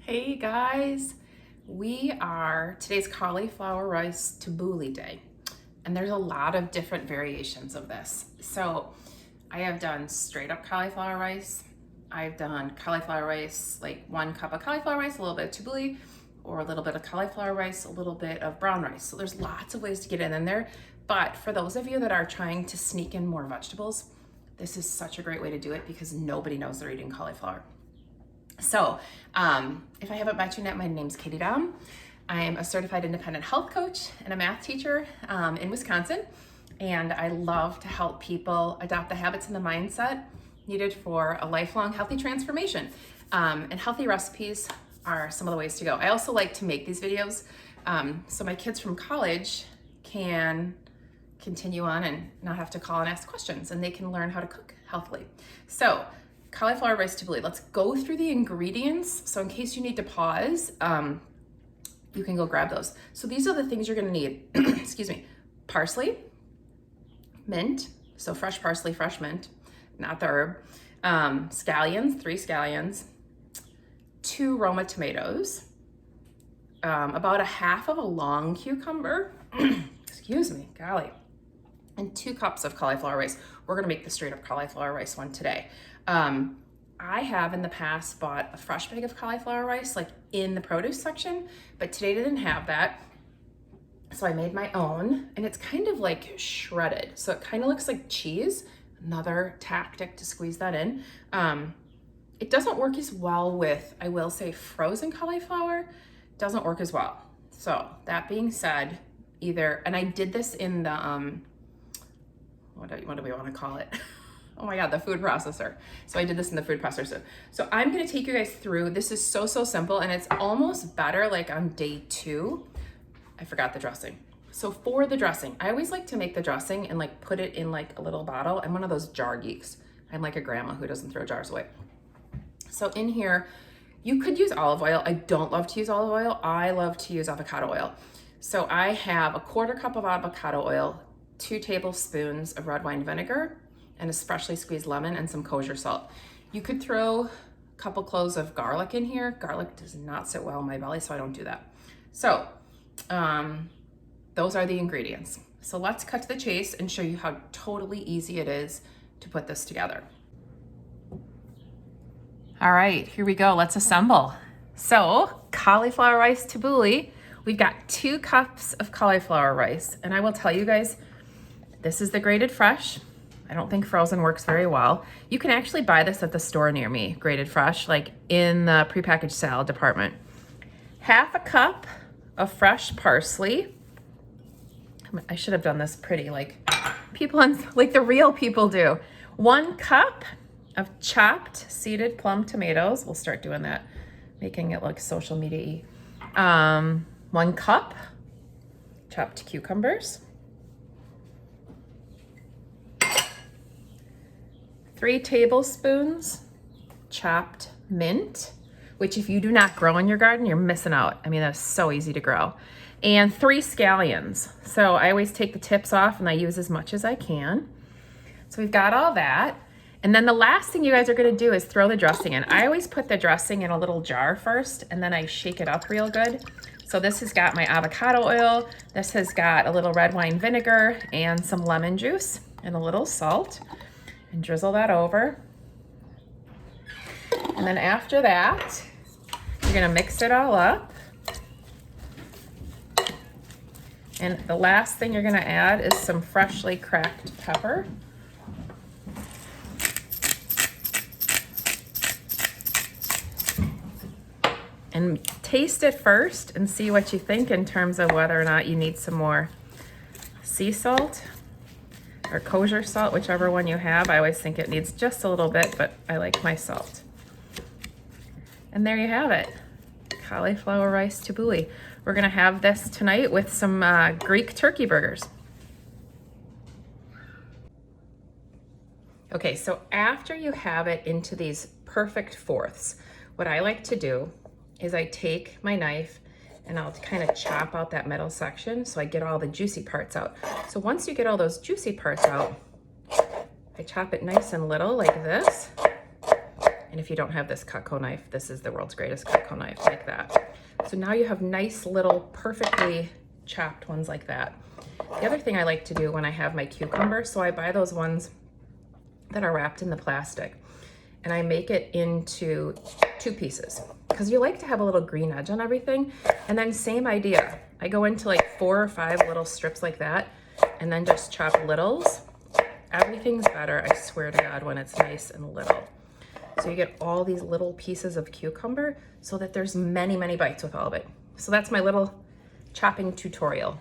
Hey guys, today's cauliflower rice tabbouleh day, and there's a lot of different variations of this. So I have done straight up cauliflower rice. I've done cauliflower rice, like 1 cup of cauliflower rice, a little bit of tabbouleh, or a little bit of cauliflower rice, a little bit of brown rice. So there's lots of ways to get it in there. But for those of you that are trying to sneak in more vegetables, this is such a great way to do it because nobody knows they're eating cauliflower. So if I haven't met you yet, my name's Katie Dom. I'm a certified independent health coach and a math teacher in Wisconsin. And I love to help people adopt the habits and the mindset needed for a lifelong healthy transformation. And healthy recipes are some of the ways to go. I also like to make these videos so my kids from college can continue on and not have to call and ask questions, and they can learn how to cook healthily. So cauliflower rice tabbouleh. Let's go through the ingredients. So in case you need to pause, you can go grab those. So these are the things you're gonna need. Excuse me. Parsley, mint, so fresh parsley, fresh mint, not the herb. Scallions, 3 scallions, 2 Roma tomatoes, about 1/2 of a long cucumber, excuse me, golly, and 2 cups of cauliflower rice. We're gonna make the straight up cauliflower rice one today. I have in the past bought a fresh bag of cauliflower rice, like in the produce section, but today didn't have that. So I made my own, and it's kind of like shredded. So it kind of looks like cheese. Another tactic to squeeze that in. It doesn't work as well with, I will say, frozen cauliflower. Doesn't work as well. So that being said, and I did this in the, what do we want to call it? Oh my God, the food processor. So I did this in the food processor. So I'm gonna take you guys through, this is so simple, and it's almost better like on day 2. I forgot the dressing. So for the dressing, I always like to make the dressing and like put it in like a little bottle. I'm one of those jar geeks. I'm like a grandma who doesn't throw jars away. So in here, you could use olive oil. I don't love to use olive oil. I love to use avocado oil. So I have 1/4 cup of avocado oil, 2 tablespoons of red wine vinegar, and a freshly squeezed lemon, and some kosher salt. You could throw a couple cloves of garlic in here. Garlic does not sit well in my belly, so I don't do that. So those are the ingredients. So let's cut to the chase and show you how totally easy it is to put this together. All right, here we go, let's assemble. So cauliflower rice tabbouleh, we've got 2 cups of cauliflower rice, and I will tell you guys, this is the grated fresh. I don't think frozen works very well. You can actually buy this at the store near me, grated fresh, like in the prepackaged salad department. 1/2 cup of fresh parsley. I should have done this pretty like people like the real people do. 1 cup of chopped seeded plum tomatoes. We'll start doing that, making it look social media-y. 1 cup chopped cucumbers. 3 tablespoons chopped mint, which if you do not grow in your garden, you're missing out. I mean, that's so easy to grow. And 3 scallions. So I always take the tips off and I use as much as I can. So we've got all that. And then the last thing you guys are gonna do is throw the dressing in. I always put the dressing in a little jar first, and then I shake it up real good. So this has got my avocado oil. This has got a little red wine vinegar and some lemon juice and a little salt. And drizzle that over. And then after that, you're gonna mix it all up. And the last thing you're gonna add is some freshly cracked pepper. And taste it first and see what you think in terms of whether or not you need some more sea salt or kosher salt, whichever one you have. I always think it needs just a little bit, but I like my salt. And there you have it, cauliflower rice tabbouleh. We're gonna have this tonight with some Greek turkey burgers. Okay, so after you have it into these perfect fourths, what I like to do is I take my knife and I'll kind of chop out that middle section so I get all the juicy parts out. So once you get all those juicy parts out, I chop it nice and little like this, And if you don't have this Cutco knife, this is the world's greatest Cutco knife, like that. So now you have nice little perfectly chopped ones like that. The other thing I like to do when I have my cucumber, so I buy those ones that are wrapped in the plastic, and I make it into 2 pieces because you like to have a little green edge on everything. And then same idea, I go into like 4 or 5 little strips like that, and then just chop littles. Everything's better, I swear to God, when it's nice and little. So you get all these little pieces of cucumber so that there's many, many bites with all of it. So that's my little chopping tutorial.